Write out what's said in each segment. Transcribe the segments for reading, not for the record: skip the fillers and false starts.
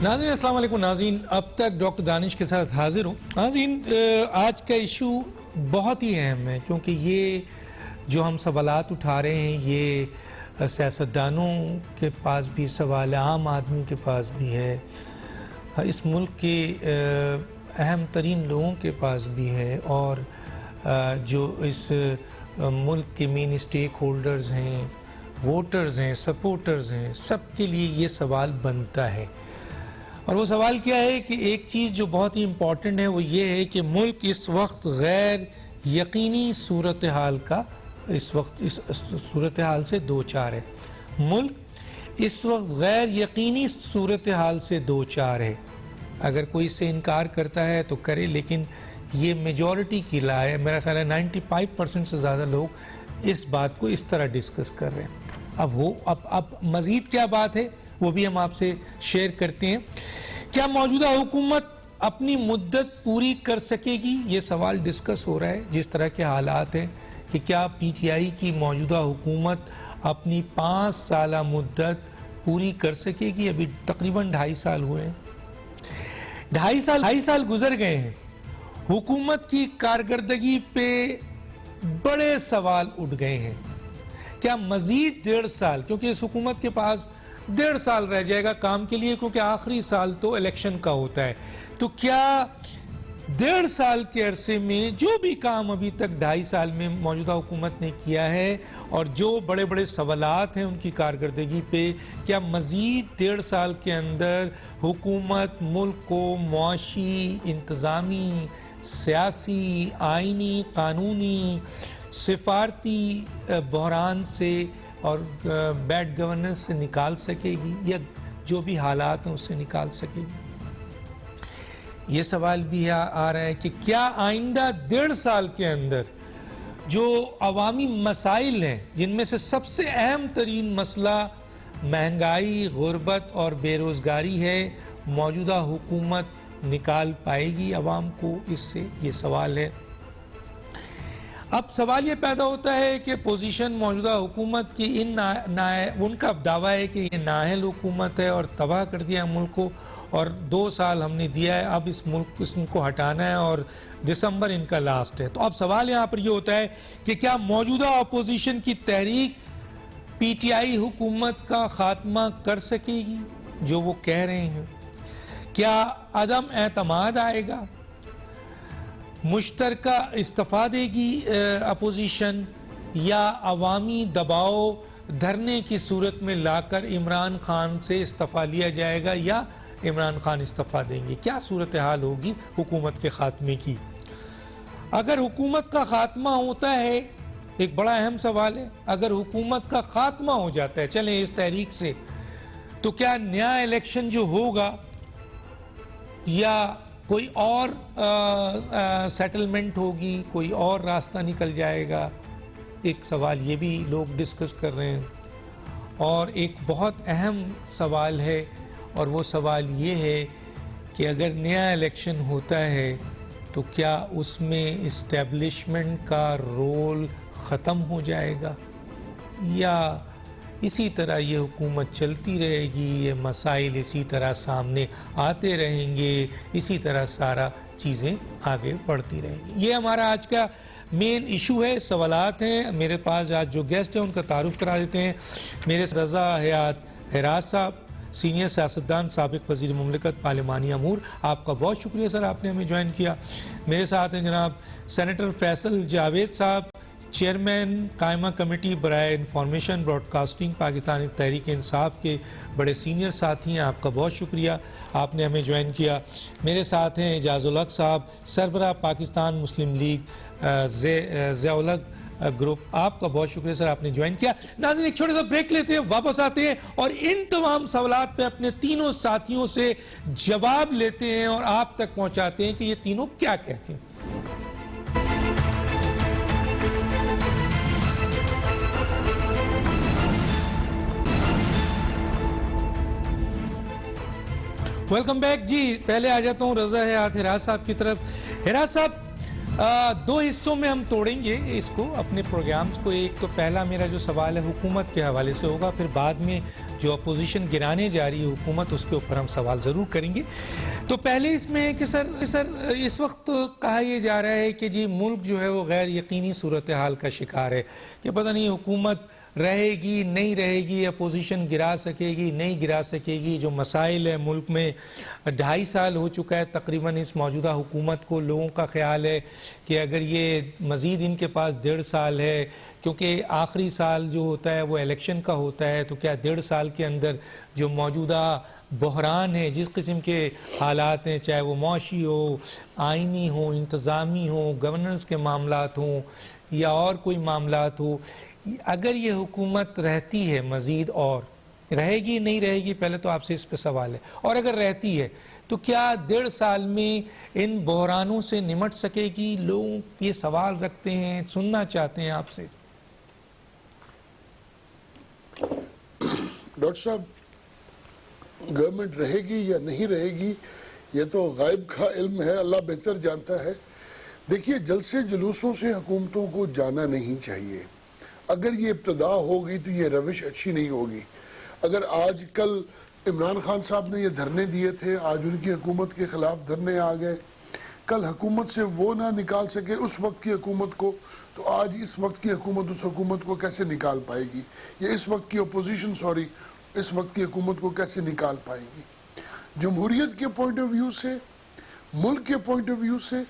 ناظرین السلام علیکم. ناظرین اب تک ڈاکٹر دانش کے ساتھ حاضر ہوں. ناظرین آج کا ایشو بہت ہی اہم ہے کیونکہ یہ جو ہم سوالات اٹھا رہے ہیں یہ سیاستدانوں کے پاس بھی سوال ہے, عام آدمی کے پاس بھی ہے, اس ملک کے اہم ترین لوگوں کے پاس بھی ہے, اور جو اس ملک کے مین اسٹیک ہولڈرز ہیں, ووٹرز ہیں, سپورٹرز ہیں, سب کے لیے یہ سوال بنتا ہے. اور وہ سوال کیا ہے کہ ایک چیز جو بہت ہی امپورٹنٹ ہے وہ یہ ہے کہ ملک اس وقت غیر یقینی صورتحال کا اس صورتحال سے دوچار ہے. ملک اس وقت غیر یقینی صورتحال سے دوچار ہے. اگر کوئی اس سے انکار کرتا ہے تو کرے, لیکن یہ میجورٹی کی رائے ہے. میرا خیال ہے 95% سے زیادہ لوگ اس بات کو اس طرح ڈسکس کر رہے ہیں. اب مزید کیا بات ہے وہ بھی ہم آپ سے شیئر کرتے ہیں. کیا موجودہ حکومت اپنی مدت پوری کر سکے گی؟ یہ سوال ڈسکس ہو رہا ہے. جس طرح کے حالات ہیں کہ کیا پی ٹی آئی کی موجودہ حکومت اپنی 5 سالہ مدت پوری کر سکے گی؟ ابھی تقریباً 2.5 سال ہوئے ہیں. 2.5 سال گزر گئے ہیں. حکومت کی کارکردگی پہ بڑے سوال اٹھ گئے ہیں. کیا مزید 1.5 سال, کیونکہ اس حکومت کے پاس 1.5 سال رہ جائے گا کام کے لیے, کیونکہ آخری سال تو الیکشن کا ہوتا ہے, تو کیا 1.5 سال کے عرصے میں جو بھی کام ابھی تک 2.5 سال میں موجودہ حکومت نے کیا ہے اور جو بڑے بڑے سوالات ہیں ان کی کارکردگی پہ, کیا مزید 1.5 سال کے اندر حکومت ملک کو معاشی, انتظامی, سیاسی, آئینی, قانونی, سفارتی بحران سے اور بیڈ گورننس سے نکال سکے گی, یا جو بھی حالات ہیں اس سے نکال سکے گی؟ یہ سوال بھی آ رہا ہے کہ کیا آئندہ 1.5 سال کے اندر جو عوامی مسائل ہیں, جن میں سے سب سے اہم ترین مسئلہ مہنگائی, غربت اور بے روزگاری ہے, موجودہ حکومت نکال پائے گی عوام کو اس سے؟ یہ سوال ہے. اب سوال یہ پیدا ہوتا ہے کہ پوزیشن موجودہ حکومت کی ان کا دعویٰ ہے کہ یہ نااہل حکومت ہے اور تباہ کر دیا ملک کو, اور 2 سال ہم نے دیا ہے, اب اس کو ہٹانا ہے اور دسمبر ان کا لاسٹ ہے. تو اب سوال یہاں پر یہ ہوتا ہے کہ کیا موجودہ اپوزیشن کی تحریک پی ٹی آئی حکومت کا خاتمہ کر سکے گی جو وہ کہہ رہے ہیں؟ کیا عدم اعتماد آئے گا؟ مشترکہ استعفیٰ دے گی اپوزیشن, یا عوامی دباؤ دھرنے کی صورت میں لا کر عمران خان سے استعفیٰ لیا جائے گا, یا عمران خان استعفیٰ دیں گے؟ کیا صورتحال ہوگی حکومت کے خاتمے کی؟ اگر حکومت کا خاتمہ ہوتا ہے, ایک بڑا اہم سوال ہے, اگر حکومت کا خاتمہ ہو جاتا ہے چلیں اس تحریک سے, تو کیا نیا الیکشن جو ہوگا یا کوئی اور سیٹلمنٹ ہوگی, کوئی اور راستہ نکل جائے گا؟ ایک سوال یہ بھی لوگ ڈسکس کر رہے ہیں. اور ایک بہت اہم سوال ہے, اور وہ سوال یہ ہے کہ اگر نیا الیکشن ہوتا ہے تو کیا اس میں اسٹیبلشمنٹ کا رول ختم ہو جائے گا, یا اسی طرح یہ حکومت چلتی رہے گی, یہ مسائل اسی طرح سامنے آتے رہیں گے, اسی طرح سارا چیزیں آگے بڑھتی رہیں گی؟ یہ ہمارا آج کا مین ایشو ہے. سوالات ہیں. میرے پاس آج جو گیسٹ ہیں ان کا تعارف کرا دیتے ہیں. میرے رضا حیات حراس صاحب, سینئر سیاستدان, سابق وزیر مملکت, پارلیمانی امور. آپ کا بہت شکریہ سر, آپ نے ہمیں جوائن کیا. میرے ساتھ ہیں جناب سینیٹر فیصل جاوید صاحب, چیئرمین قائمہ کمیٹی برائے information Broad casting, Pakistani Tehreek Insaf کے بڑے سینئر ساتھی ہیں. آپ کا بہت شکریہ, آپ نے ہمیں جوائن کیا. میرے ساتھ ہیں اعجاز الحق صاحب, سربراہ پاکستان مسلم لیگ ضیاء الحق گروپ. آپ کا بہت شکریہ سر, آپ نے جوائن کیا. ناظرین ایک چھوٹا سا بریک لیتے ہیں, واپس آتے ہیں اور ان تمام سوالات پہ اپنے تینوں ساتھیوں سے جواب لیتے ہیں اور آپ تک پہنچاتے ہیں کہ یہ تینوں کیا کہتے ہیں. Welcome back. جی پہلے آ جاتا ہوں رضا حیات حراس صاحب کی طرف. حراس صاحب, دو حصوں میں ہم توڑیں گے اس کو اپنے پروگرامز کو. ایک تو پہلا میرا جو سوال ہے حکومت کے حوالے سے ہوگا, پھر بعد میں جو اپوزیشن گرانے جا رہی ہے حکومت اس کے اوپر ہم سوال ضرور کریں گے. تو پہلے اس میں ہے کہ سر اس وقت کہا یہ جا رہا ہے کہ جی ملک جو ہے وہ غیر یقینی صورتحال کا شکار ہے کہ پتہ نہیں حکومت رہے گی نہیں رہے گی, اپوزیشن گرا سکے گی نہیں گرا سکے گی. جو مسائل ہے ملک میں 2.5 سال ہو چکا ہے تقریباً اس موجودہ حکومت کو. لوگوں کا خیال ہے کہ اگر یہ مزید ان کے پاس 1.5 سال ہے, کیونکہ آخری سال جو ہوتا ہے وہ الیکشن کا ہوتا ہے, تو کیا 1.5 سال کے اندر جو موجودہ بحران ہے, جس قسم کے حالات ہیں, چاہے وہ معاشی ہو, آئینی ہو, انتظامی ہو, گورننس کے معاملات ہوں یا اور کوئی معاملات ہو, اگر یہ حکومت رہتی ہے مزید اور رہے گی نہیں رہے گی, پہلے تو آپ سے اس پہ سوال ہے, اور اگر رہتی ہے تو کیا 1.5 سال میں ان بحرانوں سے نمٹ سکے گی؟ لوگ یہ سوال رکھتے ہیں, سننا چاہتے ہیں آپ سے. ڈاکٹر صاحب, گورنمنٹ رہے گی یا نہیں رہے گی یہ تو غائب کا علم ہے, اللہ بہتر جانتا ہے. دیکھیے, جلسے جلوسوں سے حکومتوں کو جانا نہیں چاہیے. اگر یہ ابتدا ہوگی تو یہ روش اچھی نہیں ہوگی. اگر آج کل عمران خان صاحب نے یہ دھرنے دیے تھے, آج ان کی حکومت کے خلاف دھرنے آ گئے, کل حکومت سے وہ نہ نکال سکے اس وقت کی حکومت کو, تو آج اس وقت کی حکومت اس حکومت کو کیسے نکال پائے گی؟ یہ اس وقت کی اپوزیشن اس وقت کی حکومت کو کیسے نکال پائے گی؟ جمہوریت کے پوائنٹ آف ویو سے, ملک کے پوائنٹ آف ویو سے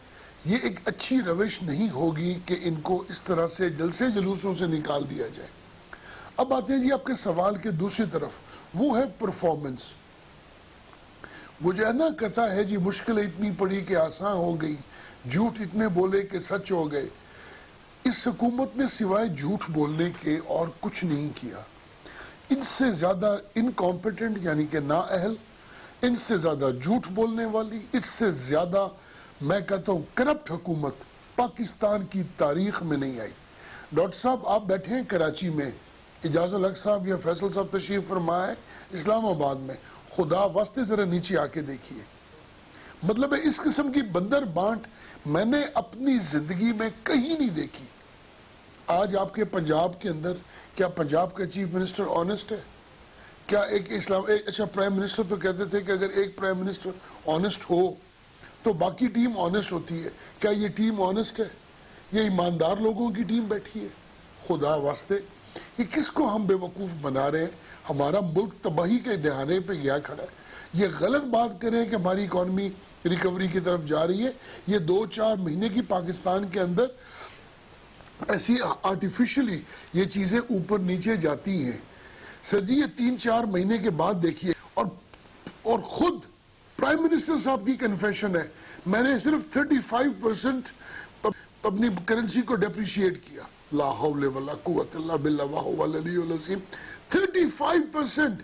یہ ایک اچھی روش نہیں ہوگی کہ ان کو اس طرح سے جلسے جلوسوں سے نکال دیا جائے. اب آتے ہیں جی آپ کے سوال کے دوسری طرف, وہ ہے پرفارمنس. وہ جو ہے نا کہتا ہے جی مشکلیں اتنی پڑی کہ آسان ہو گئی, جھوٹ اتنے بولے کہ سچ ہو گئے. اس حکومت نے سوائے جھوٹ بولنے کے اور کچھ نہیں کیا. ان سے زیادہ انکمپیٹنٹ یعنی کہ نااہل, ان سے زیادہ جھوٹ بولنے والی, اس سے زیادہ میں کہتا ہوں کرپٹ حکومت پاکستان کی تاریخ میں نہیں آئی. ڈاکٹر صاحب آپ بیٹھے ہیں کراچی میں, اجاز الحق صاحب یا فیصل صاحب تشریف فرما ہے اسلام آباد میں, خدا واسطے ذرا نیچے آ کے دیکھیے. مطلب ہے اس قسم کی بندر بانٹ میں نے اپنی زندگی میں کہیں نہیں دیکھی. آج آپ کے پنجاب کے اندر کیا پنجاب کا چیف منسٹر آنیسٹ ہے؟ کیا ایک اچھا پرائم منسٹر تو کہتے تھے کہ اگر ایک پرائم منسٹر آنیسٹ ہو تو باقی ٹیم آنیسٹ ہوتی ہے. کیا یہ ٹیم آنیسٹ ہے؟ یہ ایماندار لوگوں کی ٹیم بیٹھی ہے؟ خدا واسطے یہ کس کو ہم بے وقوف بنا رہے ہیں؟ ہمارا ملک تباہی کے دہانے پہ گیا کھڑا ہے. یہ غلط بات کریں کہ ہماری اکانومی ریکوری کی طرف جا رہی ہے. یہ 2-4 مہینے کی پاکستان کے اندر ایسی آرٹیفیشلی یہ چیزیں اوپر نیچے جاتی ہیں. سر جی یہ 3-4 مہینے کے بعد دیکھیے, اور خود پرائم منسٹر صاحب کی کنفیشن ہے, میں نے صرف 35% اپنی کرنسی کو ڈیپریشیٹ کیا. لا حول ولا قوت الا باللہ وهو العلی العظیم. 35%,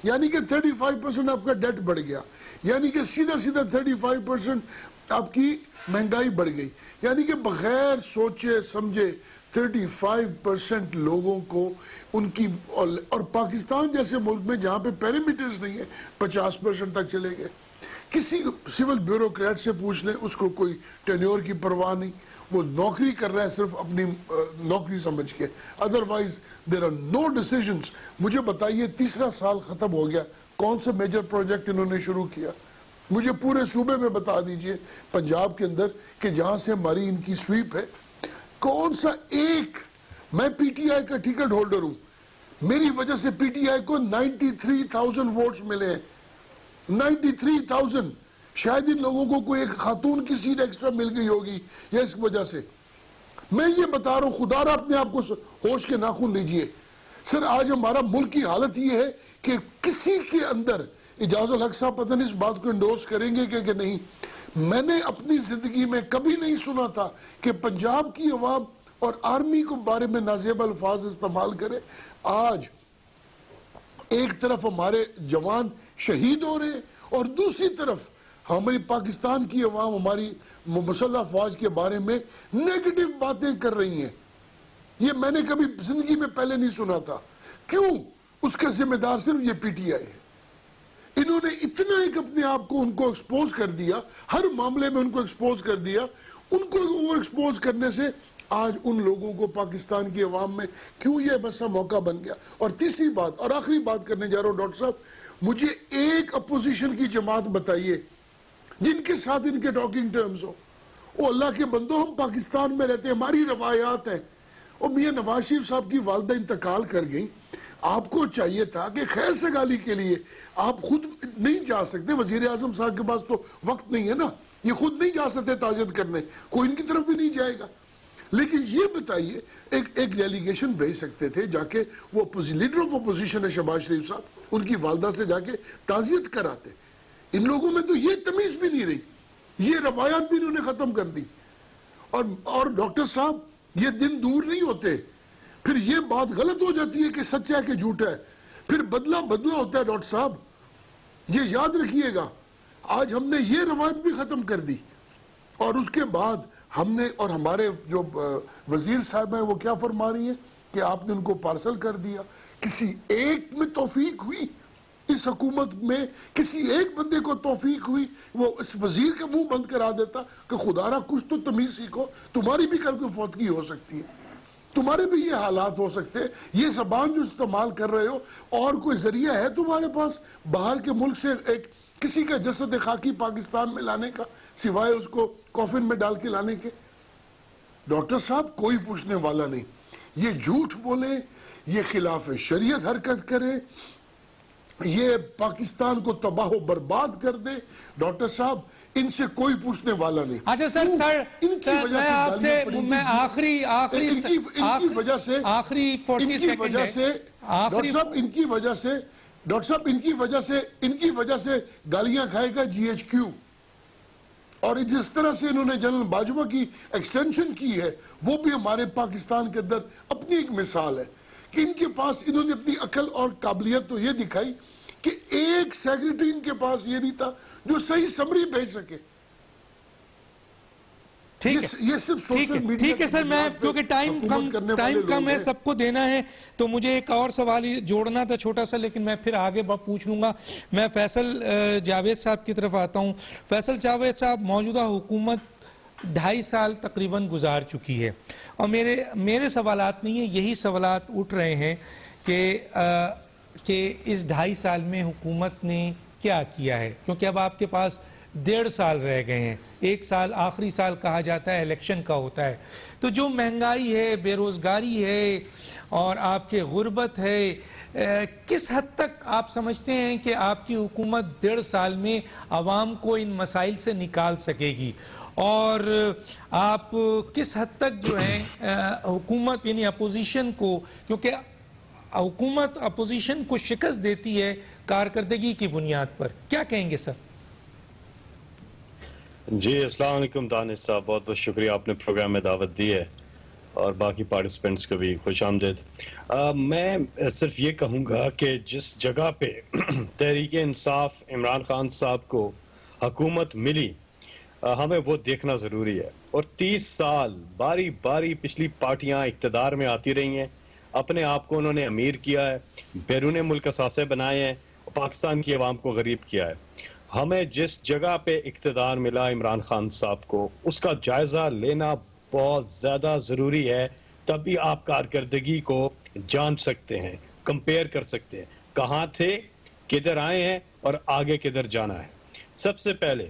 یعنی کہ 35% آپ کا ڈیٹ بڑھ گیا, یعنی کہ سیدھا 35% آپ کی مہنگائی بڑھ گئی, یعنی کہ بغیر سوچے سمجھے 35% لوگوں کو ان کی, اور پاکستان جیسے ملک میں جہاں پہ پیرامیٹرز نہیں ہے 50% تک چلے گئے. کسی سول بیوروکریٹ سے پوچھ لیں, اس کو کوئی ٹینیور کی پرواہ نہیں, وہ نوکری کر رہا ہے صرف اپنی نوکری سمجھ کے, otherwise there are no decisions. مجھے بتائیے 3را سال ختم ہو گیا, کون سا میجر پروجیکٹ انہوں نے شروع کیا؟ مجھے پورے صوبے میں بتا دیجئے پنجاب کے اندر کہ جہاں سے ہماری ان کی سویپ ہے, کون سا ایک. میں پی ٹی آئی کا ٹکٹ ہولڈر ہوں, میری وجہ سے پی ٹی آئی کو 93,000 ووٹس ملے ہیں. 93,000. شاید ان لوگوں کو کوئی ایک خاتون کی سیٹ ایکسٹرا مل گئی ہوگی یا اس وجہ سے. میں یہ بتا رہا ہوں, خدا را اپنے آپ کو ہوش کے ناخن لیجئے. سر آج ہمارا ملک کی حالت یہ ہے کہ کسی کے اندر, اجاز الحق صاحب پتہ نہیں اس بات کو انڈورس کریں گے کہ نہیں, میں نے اپنی زندگی میں کبھی نہیں سنا تھا کہ پنجاب کی عوام اور آرمی کو بارے میں نازیب الفاظ استعمال کرے. آج ایک طرف ہمارے جوان شہید ہو رہے ہیں اور دوسری طرف ہماری پاکستان کی عوام ہماری مسلح افواج کے بارے میں نیگیٹو باتیں کر رہی ہیں. یہ میں نے کبھی زندگی میں پہلے نہیں سنا تھا. کیوں؟ اس کا ذمہ دار صرف یہ پی ٹی آئی ہے. انہوں نے اتنا ایک اپنے آپ کو ان کو ایکسپوز کر دیا, ہر معاملے میں ان کو ایکسپوز کر دیا. ان کو اوور ایکسپوز کرنے سے آج ان لوگوں کو پاکستان کی عوام میں کیوں یہ بسا موقع بن گیا. اور تیسری بات اور آخری بات کرنے جا رہا ہوں ڈاکٹر صاحب, مجھے ایک اپوزیشن کی جماعت بتائیے جن کے ساتھ ان کے ٹاکنگ ٹرمز ہو. او اللہ کے بندو, ہم پاکستان میں رہتے ہیں, ہماری روایات ہیں. اور میاں نواز شریف صاحب کی والدہ انتقال کر گئیں, آپ کو چاہیے تھا کہ خیر سگالی کے لیے آپ خود نہیں جا سکتے, وزیر اعظم صاحب کے پاس تو وقت نہیں ہے نا, یہ خود نہیں جا سکتے تعزیت کرنے, کوئی ان کی طرف بھی نہیں جائے گا. لیکن یہ بتائیے ایک ڈیلیگیشن بھیج سکتے تھے جا کے, وہ لیڈر آف اپوزیشن ہے شہباز شریف صاحب, ان کی والدہ سے جا کے تعزیت کراتے. ان لوگوں میں تو یہ تمیز بھی نہیں رہی, یہ روایات بھی انہوں نے ختم کر دی. اور ڈاکٹر صاحب یہ دن دور نہیں ہوتے, پھر یہ بات غلط ہو جاتی ہے کہ سچا ہے کہ جھوٹا ہے, پھر بدلہ ہوتا ہے. ڈاکٹر صاحب یہ یاد رکھیے گا, آج ہم نے یہ روایت بھی ختم کر دی, اور اس کے بعد ہم نے, اور ہمارے جو وزیر صاحب ہیں وہ کیا فرما رہی ہیں کہ آپ نے ان کو پارسل کر دیا. کسی ایک میں توفیق ہوئی, اس حکومت میں کسی ایک بندے کو توفیق ہوئی وہ اس وزیر کا منہ بند کرا دیتا کہ خدا را کچھ تو تمیز سیکھو, تمہاری بھی کل کوئی فوتگی ہو سکتی ہے, تمہارے بھی یہ حالات ہو سکتے ہیں, یہ زبان جو استعمال کر رہے ہو, اور کوئی ذریعہ ہے تمہارے پاس باہر کے ملک سے ایک کسی کا جسد خاکی پاکستان میں لانے کا, سوائے اس کو کافن میں ڈال کے لانے کے؟ ڈاکٹر صاحب کوئی پوچھنے والا نہیں. یہ جھوٹ بولیں, یہ خلاف شریعت حرکت کریں, یہ پاکستان کو تباہ و برباد کر دے. ڈاکٹر صاحب ان سے کوئی پوچھنے والا نہیں. اچھا سر, میں آپ سے میں آخری وجہ سے آخری 40 سیکنڈ ہے. ڈاکٹر صاحب ان کی وجہ سے گالیاں کھائے گا جی ایچ کیو, اور جس طرح سے انہوں نے جنرل باجوہ کی ایکسٹینشن کی ہے وہ بھی ہمارے پاکستان کے اندر اپنی ایک مثال ہے کہ ان کے پاس انہوں نے اپنی عقل اور قابلیت تو یہ دکھائی کہ ایک سیکریٹری ان کے پاس یہ نہیں تھا جو صحیح سمری بھیج سکے. یہ صرف سوشل میڈیا. ٹھیک ہے سر, میں کیونکہ ٹائم کم ہے, سب کو دینا ہے, تو مجھے ایک اور سوال جوڑنا تھا چھوٹا سا, لیکن میں پھر آگے پوچھ لوں گا. میں فیصل جاوید صاحب کی طرف آتا ہوں. فیصل جاوید صاحب, موجودہ حکومت 2.5 سال تقریباً گزار چکی ہے, اور میرے سوالات نہیں ہیں, یہی سوالات اٹھ رہے ہیں کہ اس 2.5 سال میں حکومت نے کیا کیا ہے, کیونکہ اب آپ کے پاس 1.5 سال رہ گئے ہیں. 1 سال آخری سال کہا جاتا ہے الیکشن کا ہوتا ہے, تو جو مہنگائی ہے, بے روزگاری ہے, اور آپ کے غربت ہے, کس حد تک آپ سمجھتے ہیں کہ آپ کی حکومت 1.5 سال میں عوام کو ان مسائل سے نکال سکے گی, اور آپ کس حد تک جو ہے حکومت یعنی اپوزیشن کو, کیونکہ حکومت اپوزیشن کو شکست دیتی ہے کارکردگی کی بنیاد پر, کیا کہیں گے سر؟ جی السلام علیکم دانش صاحب, بہت بہت شکریہ آپ نے پروگرام میں دعوت دی ہے, اور باقی پارٹیسپینٹس کو بھی خوش آمدید. میں صرف یہ کہوں گا کہ جس جگہ پہ تحریک انصاف عمران خان صاحب کو حکومت ملی, ہمیں وہ دیکھنا ضروری ہے. اور 30 سال باری باری پچھلی پارٹیاں اقتدار میں آتی رہی ہیں, اپنے آپ کو انہوں نے امیر کیا ہے, بیرون ملک اثاثے بنائے ہیں, پاکستان کی عوام کو غریب کیا ہے. ہمیں جس جگہ پہ اقتدار ملا عمران خان صاحب کو, اس کا جائزہ لینا بہت زیادہ ضروری ہے, تبھی آپ کارکردگی کو جان سکتے ہیں, کمپیئر کر سکتے ہیں, کہاں تھے, کدھر آئے ہیں, اور آگے کدھر جانا ہے. سب سے پہلے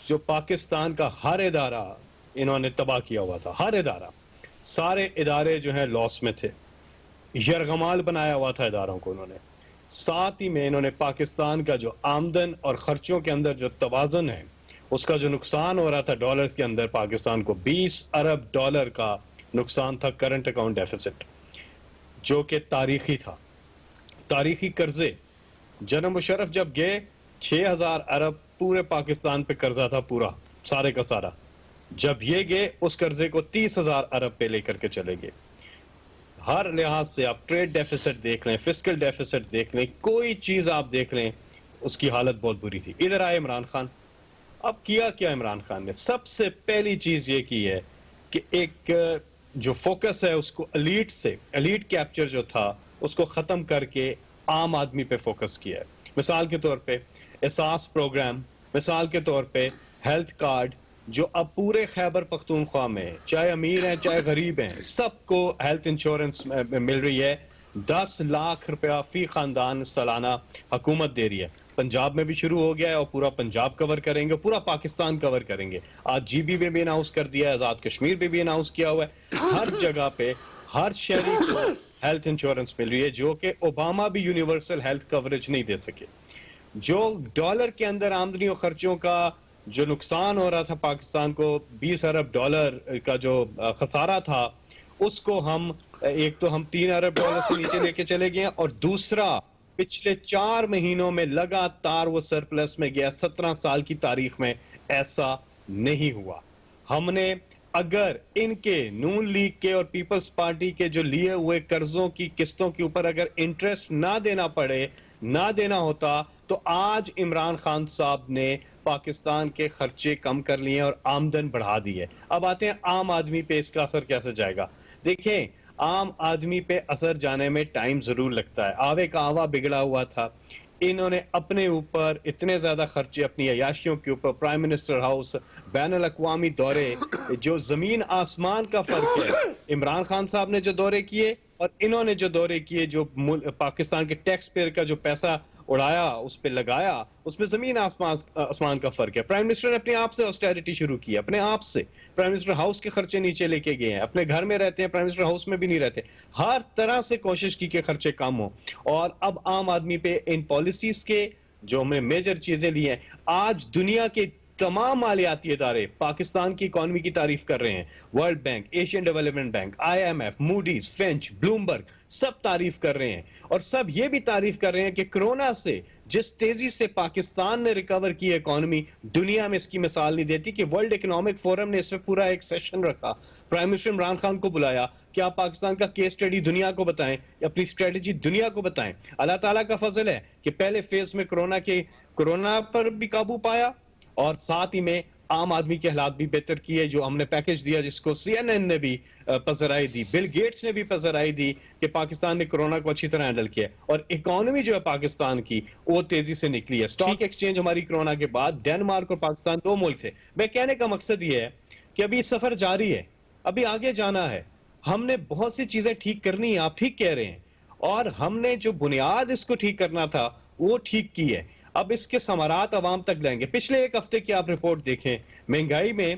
جو پاکستان کا ہر ادارہ انہوں نے تباہ کیا ہوا تھا, ہر ادارہ, سارے ادارے جو ہیں لاس میں تھے, یرغمال بنایا ہوا تھا اداروں کو انہوں نے. ساتھ ہی میں انہوں نے پاکستان کا جو آمدن اور خرچوں کے اندر جو توازن ہے, اس کا جو نقصان ہو رہا تھا ڈالرز کے اندر, پاکستان کو 20 ارب ڈالر کا نقصان تھا کرنٹ اکاؤنٹ ڈیفیسٹ, جو کہ تاریخی تھا. تاریخی قرضے, جنرل مشرف جب گئے 6000 ارب پورے پاکستان پہ قرضہ تھا, پورا سارے کا سارا. جب یہ گئے اس قرضے کو 30,000 ارب پہ لے کر کے چلے گئے. ہر لحاظ سے آپ ٹریڈ ڈیفیسٹ دیکھ لیں, فسکل ڈیفیسٹ دیکھ لیں, کوئی چیز آپ دیکھ لیں, اس کی حالت بہت بری تھی. ادھر آئے عمران خان. اب کیا عمران خان نے, سب سے پہلی چیز یہ کی ہے کہ ایک جو فوکس ہے اس کو ایلیٹ سے, ایلیٹ کیپچر جو تھا اس کو ختم کر کے عام آدمی پہ فوکس کیا ہے. مثال کے طور پہ احساس پروگرام, مثال کے طور پہ ہیلتھ کارڈ, جو اب پورے خیبر پختونخوا میں چاہے امیر ہیں چاہے غریب ہیں سب کو ہیلتھ انشورنس مل رہی ہے. 10 لاکھ روپیہ فی خاندان سالانہ حکومت دے رہی ہے. پنجاب میں بھی شروع ہو گیا ہے اور پورا پنجاب کور کریں گے, پورا پاکستان کور کریں گے. آج جی بی میں بھی اناؤنس کر دیا ہے, آزاد کشمیر میں بھی اناؤنس کیا ہوا ہے. ہر جگہ پہ ہر شہری کو ہیلتھ انشورنس مل رہی ہے, جو کہ اوباما بھی یونیورسل ہیلتھ کوریج نہیں دے سکے. جو ڈالر کے اندر آمدنی اور خرچوں کا جو نقصان ہو رہا تھا پاکستان کو, 20 ارب ڈالر کا جو خسارہ تھا, اس کو ہم ایک تو ہم 3 ارب ڈالر سے نیچے لے کے چلے گئے, اور دوسرا پچھلے 4 مہینوں میں لگاتار وہ سرپلس میں گیا. 17 سال کی تاریخ میں ایسا نہیں ہوا. ہم نے اگر ان کے نون لیگ کے اور پیپلز پارٹی کے جو لیے ہوئے قرضوں کی قسطوں کے اوپر اگر انٹرسٹ نہ دینا پڑے, نہ دینا ہوتا, تو آج عمران خان صاحب نے پاکستان کے خرچے کم کر لیے اور آمدن بڑھا دی ہے. اب آتے ہیں عام آدمی پہ اس کا اثر کیسے جائے گا. دیکھیں, عام آدمی پہ اثر جانے میں ٹائم ضرور لگتا ہے. آوے کا آوا بگڑا ہوا تھا. انہوں نے اپنے اوپر اتنے زیادہ خرچے اپنی عیاشیوں کے اوپر, پرائم منسٹر ہاؤس, بین الاقوامی دورے, جو زمین آسمان کا فرق ہے. عمران خان صاحب نے جو دورے کیے اور انہوں نے جو دورے کیے, جو پاکستان کے ٹیکس پیئر کا جو پیسہ اڑایا, اس پہ لگایا, اس میں زمین آسمان کا فرق ہے. پرائم منسٹر نے اپنے آپ سے آسٹیرٹی شروع کی, اپنے آپ سے. پرائم منسٹر ہاؤس کے خرچے نیچے لے کے گئے ہیں, اپنے گھر میں رہتے ہیں, پرائم منسٹر ہاؤس میں بھی نہیں رہتے. ہر طرح سے کوشش کی کہ خرچے کم ہوں, اور اب عام آدمی پہ ان پالیسیز کے جو ہم نے میجر چیزیں لی ہیں, آج دنیا کے تمام مالیاتی ادارے پاکستان کی اکانومی کی تعریف کر رہے ہیں. World bank, Asian development bank, IMF, Moody's, Fitch, Bloomberg, سب تعریف کر رہے ہیں. اور سب یہ بھی تعریف کر رہے ہیں کہ کرونا سے جس تیزی سے پاکستان نے ریکور کی اکانومی, دنیا میں اس کی مثال نہیں دیتی. کہ ورلڈ اکنامک فورم نے اس میں پورا ایک سیشن رکھا, پرائم منسٹر عمران خان کو بلایا کہ آپ پاکستان کا کیس اسٹڈی دنیا کو بتائیں, اپنی اسٹریٹجی دنیا کو بتائیں. اللہ تعالیٰ کا فضل ہے کہ پہلے فیز میں کرونا پر بھی قابو پایا, اور ساتھ ہی میں عام آدمی کے حالات بھی بہتر کیے. جو ہم نے پیکج دیا, جس کو CNN نے بھی پذیرائی دی, بل گیٹس نے بھی پذیرائی دی کہ پاکستان نے کرونا کو اچھی طرح ہینڈل کیا, اور اکانومی جو ہے پاکستان کی وہ تیزی سے نکلی ہے. اسٹاک ایکسچینج ہماری کرونا کے بعد, ڈینمارک اور پاکستان 2 ملک تھے. میں کہنے کا مقصد یہ ہے کہ ابھی سفر جاری ہے, ابھی آگے جانا ہے. ہم نے بہت سی چیزیں ٹھیک کرنی ہیں, آپ ٹھیک کہہ رہے ہیں, اور ہم نے جو بنیاد اس کو ٹھیک کرنا تھا وہ ٹھیک کی ہے. اب اس کے ثمرات عوام تک لائیں گے. پچھلے 1 ہفتے کی آپ رپورٹ دیکھیں, مہنگائی میں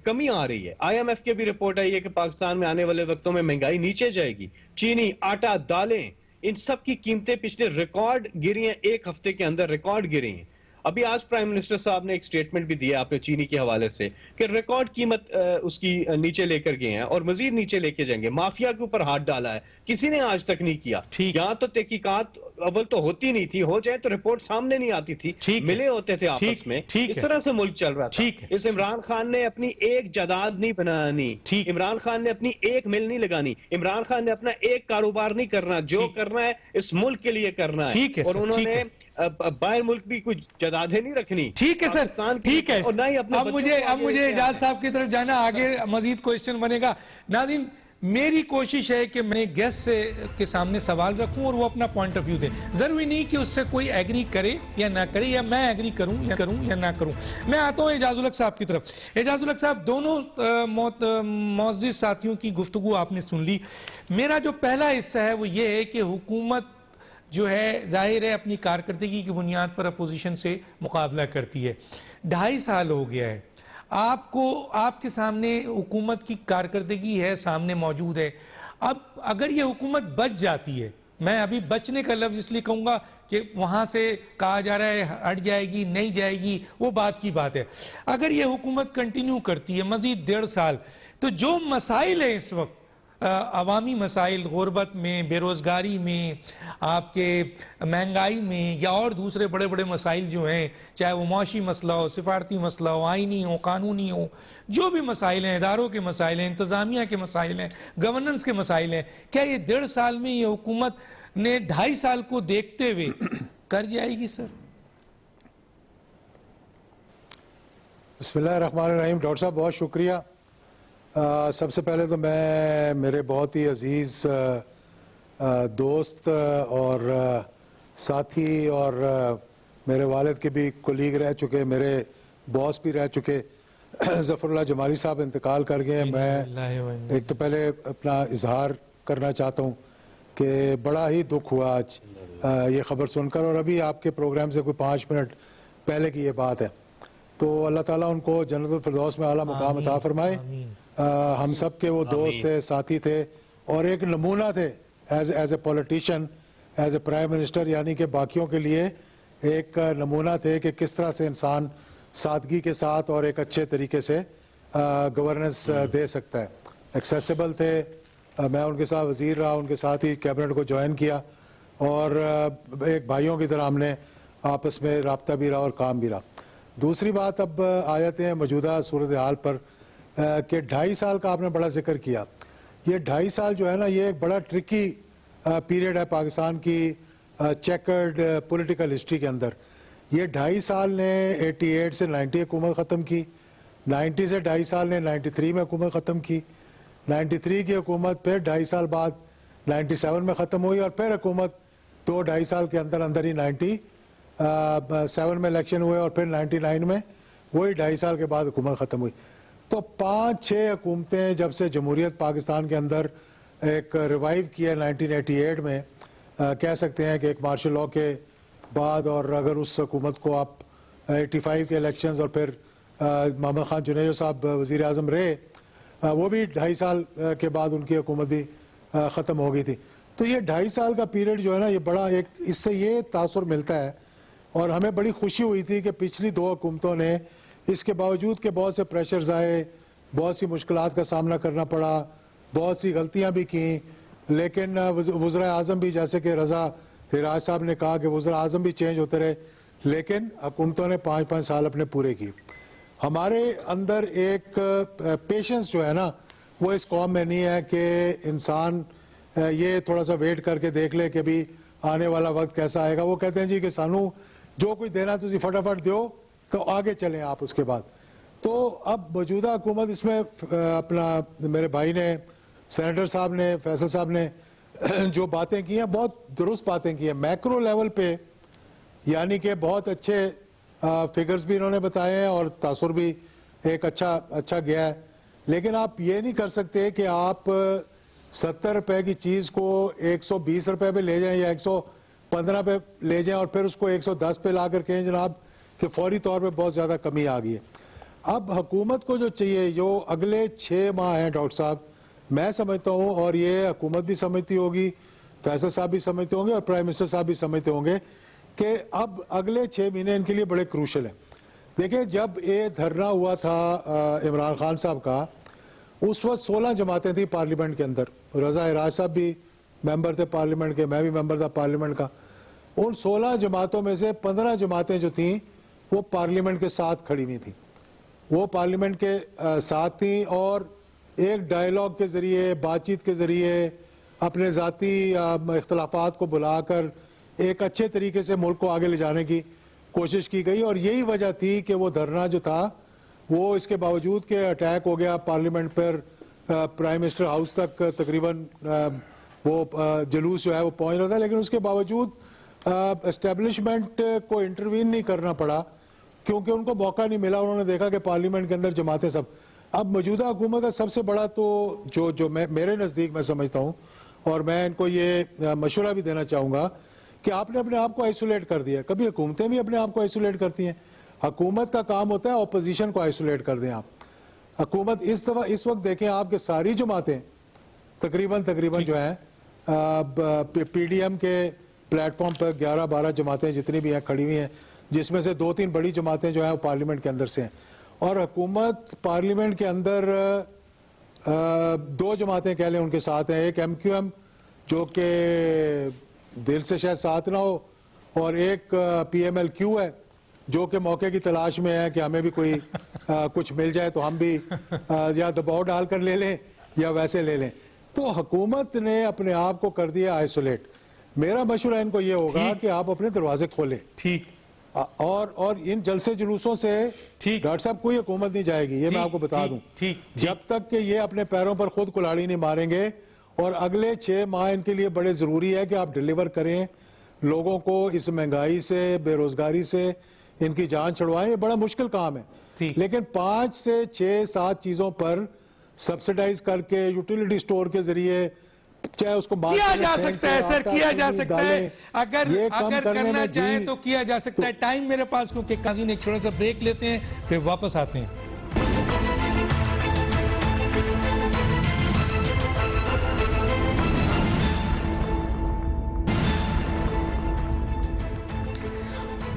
کمی آ رہی ہے. IMF کی بھی رپورٹ آئی ہے کہ پاکستان میں آنے والے وقتوں میں مہنگائی نیچے جائے گی. چینی, آٹا, دالیں, ان سب کی قیمتیں پچھلے ریکارڈ گری ہیں, 1 ہفتے کے اندر ریکارڈ گری ہیں. ابھی آج پرائم منسٹر صاحب نے ایک سٹیٹمنٹ بھی دیا آپ نے چینی کے حوالے سے کہ ریکارڈ قیمت اس کی نیچے لے کر گئے ہیں اور مزید نیچے لے کے جائیں گے. مافیا کے اوپر ہاتھ ڈالا ہے, کسی نے آج تک نہیں کیا. یہاں تو تحقیقات اول تو ہوتی نہیں تھی, ہو جائے تو رپورٹ سامنے نہیں آتی تھی, ملے ہوتے تھے آپس میں. اس طرح سے ملک چل رہا تھا. اس عمران خان نے اپنی ایک جائیداد نہیں بنانی, عمران خان نے اپنی ایک مل نہیں لگانی, عمران خان نے اپنا ایک کاروبار نہیں کرنا. جو کرنا ہے اس ملک کے لیے کرنا ہے, اور انہوں نے باہر ملک بھی کچھ جائیدادیں نہیں رکھنی. ٹھیک ہے سر, ٹھیک ہے. اب مجھے اعجاز صاحب کی طرف جانا, آگے مزید کوشچن بنے گا. ناظرین, میری کوشش ہے کہ میں گیسٹ کے سامنے سوال رکھوں اور وہ اپنا پوائنٹ آف ویو دیں. ضروری نہیں کہ اس سے کوئی ایگری کرے یا نہ کرے, یا میں ایگری کروں یا نہ کروں. میں آتا ہوں اعجاز الحق صاحب کی طرف. اعجاز الحق صاحب, دونوں معزز ساتھیوں کی گفتگو آپ نے سن لی. میرا جو پہلا حصہ ہے وہ یہ ہے کہ حکومت جو ہے ظاہر ہے اپنی کارکردگی کی بنیاد پر اپوزیشن سے مقابلہ کرتی ہے. 2.5 سال ہو گیا ہے, آپ کے سامنے حکومت کی کارکردگی ہے, سامنے موجود ہے. اب اگر یہ حکومت بچ جاتی ہے, میں ابھی بچنے کا لفظ اس لیے کہوں گا کہ وہاں سے کہا جا رہا ہے ہٹ جائے گی, نہیں جائے گی, وہ بات کی بات ہے. اگر یہ حکومت کنٹینیو کرتی ہے مزید 1.5 سال, تو جو مسائل ہیں اس وقت, عوامی مسائل, غربت میں, بے روزگاری میں, آپ کے مہنگائی میں, یا اور دوسرے بڑے بڑے مسائل جو ہیں, چاہے وہ معاشی مسئلہ ہو, سفارتی مسئلہ ہو, آئینی ہو, قانونی ہو, جو بھی مسائل ہیں, اداروں کے مسائل ہیں, انتظامیہ کے مسائل ہیں, گورننس کے مسائل ہیں, کیا یہ 1.5 سال میں یہ حکومت نے 2.5 سال کو دیکھتے ہوئے کر جائے گی سر؟ بسم اللہ الرحمن الرحیم. ڈاکٹر صاحب بہت شکریہ. سب سے پہلے تو میں میرے بہت ہی عزیز دوست اور ساتھی اور میرے والد کے بھی کولیگ رہ چکے, میرے باس بھی رہ چکے ظفر اللہ جمالی صاحب انتقال کر گئے ہیں. میں ایک تو پہلے اپنا اظہار کرنا چاہتا ہوں کہ بڑا ہی دکھ ہوا آج یہ خبر سن کر, اور ابھی آپ کے پروگرام سے کوئی 5 منٹ پہلے کی یہ بات ہے. تو اللہ تعالیٰ ان کو جنت الفردوس میں اعلیٰ مقام عطا فرمائے. ہم سب کے وہ دوست تھے, ساتھی تھے, اور ایک نمونہ تھے as a politician, as a prime minister, یعنی کہ باقیوں کے لیے ایک نمونہ تھے کہ کس طرح سے انسان سادگی کے ساتھ اور ایک اچھے طریقے سے گورننس دے سکتا ہے. ایکسیسیبل تھے, میں ان کے ساتھ وزیر رہا, ان کے ساتھ ہی کیبنٹ کو جوائن کیا, اور ایک بھائیوں کی طرح ہم نے آپس میں رابطہ بھی رہا اور کام بھی رہا. دوسری بات اب آ جاتے ہیں موجودہ صورتحال پر کہ 2.5 سال کا آپ نے بڑا ذکر کیا. یہ 2.5 سال جو ہے نا, یہ ایک بڑا ٹرکی پیریڈ ہے پاکستان کی چیکرڈ پولیٹیکل ہسٹری کے اندر. یہ 2.5 سال نے 88 سے 90 حکومت ختم کی, 90 سے 2.5 سال نے 93 میں حکومت ختم کی, 93 کی حکومت پھر 2.5 سال بعد 97 میں ختم ہوئی, اور پھر حکومت 2-2.5 سال کے اندر اندر ہی 97 میں الیکشن ہوئے, اور پھر 99 میں وہی 2.5 سال کے بعد حکومت ختم ہوئی. تو 5-6 حکومتیں جب سے جمہوریت پاکستان کے اندر ایک ریوائیو کیا 1988 میں, کہہ سکتے ہیں کہ ایک مارشل لاء کے بعد, اور اگر اس حکومت کو آپ 85 کے الیکشنز اور پھر محمد خان جنیجو صاحب وزیر اعظم رہے, وہ بھی 2.5 سال کے بعد ان کی حکومت بھی ختم ہو گئی تھی. تو یہ 2.5 سال کا پیریڈ جو ہے نا, یہ بڑا ایک اس سے یہ تاثر ملتا ہے, اور ہمیں بڑی خوشی ہوئی تھی کہ پچھلی 2 حکومتوں نے اس کے باوجود کہ بہت سے پریشرز آئے, بہت سی مشکلات کا سامنا کرنا پڑا, بہت سی غلطیاں بھی کیں, لیکن وزراء اعظم بھی, جیسے کہ رضا ہراج صاحب نے کہا کہ وزراء اعظم بھی چینج ہوتے رہے, لیکن حکومتوں نے 5-5 سال اپنے پورے کیے. ہمارے اندر ایک پیشنس جو ہے نا, وہ اس قوم میں نہیں ہے کہ انسان یہ تھوڑا سا ویٹ کر کے دیکھ لے کہ بھی آنے والا وقت کیسا آئے گا. وہ کہتے ہیں جی کہ سانو جو کچھ دینا تجھے فٹافٹ دیو تو آگے چلیں آپ اس کے بعد. تو اب موجودہ حکومت اس میں اپنا میرے بھائی نے, سینیٹر صاحب نے, فیصل صاحب نے جو باتیں کی ہیں, بہت درست باتیں کی ہیں میکرو لیول پہ, یعنی کہ بہت اچھے فگرز بھی انہوں نے بتائے ہیں اور تاثر بھی ایک اچھا گیا ہے. لیکن آپ یہ نہیں کر سکتے کہ آپ 70 روپے کی چیز کو 120 روپے پہ لے جائیں یا 115 پہ لے جائیں, اور پھر اس کو 110 پہ لا کر کہیں جناب کہ فوری طور پہ بہت زیادہ کمی آ گئی ہے. اب حکومت کو جو چاہیے, جو اگلے 6 ماہ ہیں ڈاکٹر صاحب, میں سمجھتا ہوں, اور یہ حکومت بھی سمجھتی ہوگی, فیصل صاحب بھی سمجھتے ہوں گے, اور پرائم منسٹر صاحب بھی سمجھتے ہوں گے کہ اب اگلے 6 مہینے ان کے لیے بڑے کروشل ہیں. دیکھیں, جب یہ دھرنا ہوا تھا عمران خان صاحب کا, اس وقت 16 جماعتیں تھیں پارلیمنٹ کے اندر. رضا ہراج صاحب بھی ممبر تھے پارلیمنٹ کے, میں بھی ممبر تھا پارلیمنٹ کا. ان 16 جماعتوں میں سے 15 جماعتیں جو تھیں وہ پارلیمنٹ کے ساتھ کھڑی ہوئی تھیں, وہ پارلیمنٹ کے ساتھ تھیں, اور ایک ڈائیلاگ کے ذریعے, بات چیت کے ذریعے, اپنے ذاتی اختلافات کو بلا کر ایک اچھے طریقے سے ملک کو آگے لے جانے کی کوشش کی گئی. اور یہی وجہ تھی کہ وہ دھرنا جو تھا وہ اس کے باوجود کہ اٹیک ہو گیا پارلیمنٹ پر, پرائم منسٹر ہاؤس تک تقریباً وہ جلوس جو ہے وہ پہنچ رہا تھا, لیکن اس کے باوجود اسٹیبلشمنٹ کو انٹروین نہیں کرنا پڑا کیونکہ ان کو موقع نہیں ملا. انہوں نے دیکھا کہ پارلیمنٹ کے اندر جماعتیں سب. اب موجودہ حکومت کا سب سے بڑا تو جو میرے نزدیک میں سمجھتا ہوں, اور میں ان کو یہ مشورہ بھی دینا چاہوں گا کہ آپ نے اپنے آپ کو آئسولیٹ کر دیا. کبھی حکومتیں بھی اپنے آپ کو آئسولیٹ کرتی ہیں, حکومت کا کام ہوتا ہے اپوزیشن کو آئسولیٹ کر دیں آپ. حکومت اس وقت دیکھیں آپ کہ ساری جماعتیں تقریباً جو ہیں پی ڈی ایم کے پلیٹ فارم پر 11-12 جماعتیں جتنی بھی ہیں کھڑی ہوئی ہیں, جس میں سے 2-3 بڑی جماعتیں جو ہیں وہ پارلیمنٹ کے اندر سے ہیں. اور حکومت پارلیمنٹ کے اندر 2 جماعتیں کہہ لیں ان کے ساتھ ہیں, ایک ایم کیو ایم جو کہ دل سے شاید ساتھ نہ ہو, اور ایک پی ایم ایل کیو ہے جو کہ موقع کی تلاش میں ہے کہ ہمیں بھی کوئی کچھ مل جائے تو ہم بھی یا دباؤ ڈال کر لے لیں یا ویسے لے لیں. تو حکومت نے اپنے آپ کو کر دیا آئسولیٹ. میرا مشورہ ان کو یہ ہوگا کہ آپ اپنے دروازے کھولیں, ٹھیک, اور ان جلسے جلوسوں سے ڈاکٹر صاحب کوئی حکومت نہیں جائے گی, یہ میں آپ کو بتا دوں. جب تک کہ یہ اپنے پیروں پر خود کلاڑی نہیں ماریں گے, اور اگلے 6 ماہ ان کے لیے بڑے ضروری ہے کہ آپ ڈیلیور کریں لوگوں کو, اس مہنگائی سے, بے روزگاری سے ان کی جان چھڑوائیں. یہ بڑا مشکل کام ہے. ٹھیک۔ لیکن 5 سے 6 7 چیزوں پر سبسیڈائز کر کے یوٹیلیٹی سٹور کے ذریعے چاہے اس کو کیا جا سکتا ہے سر، کیا جا سکتا ہے، اگر کرنا چاہیں تو کیا جا سکتا ہے۔ ٹائم میرے پاس کیونکہ قاضی نے ایک چھوٹا سا بریک لیتے ہیں پھر واپس آتے ہیں۔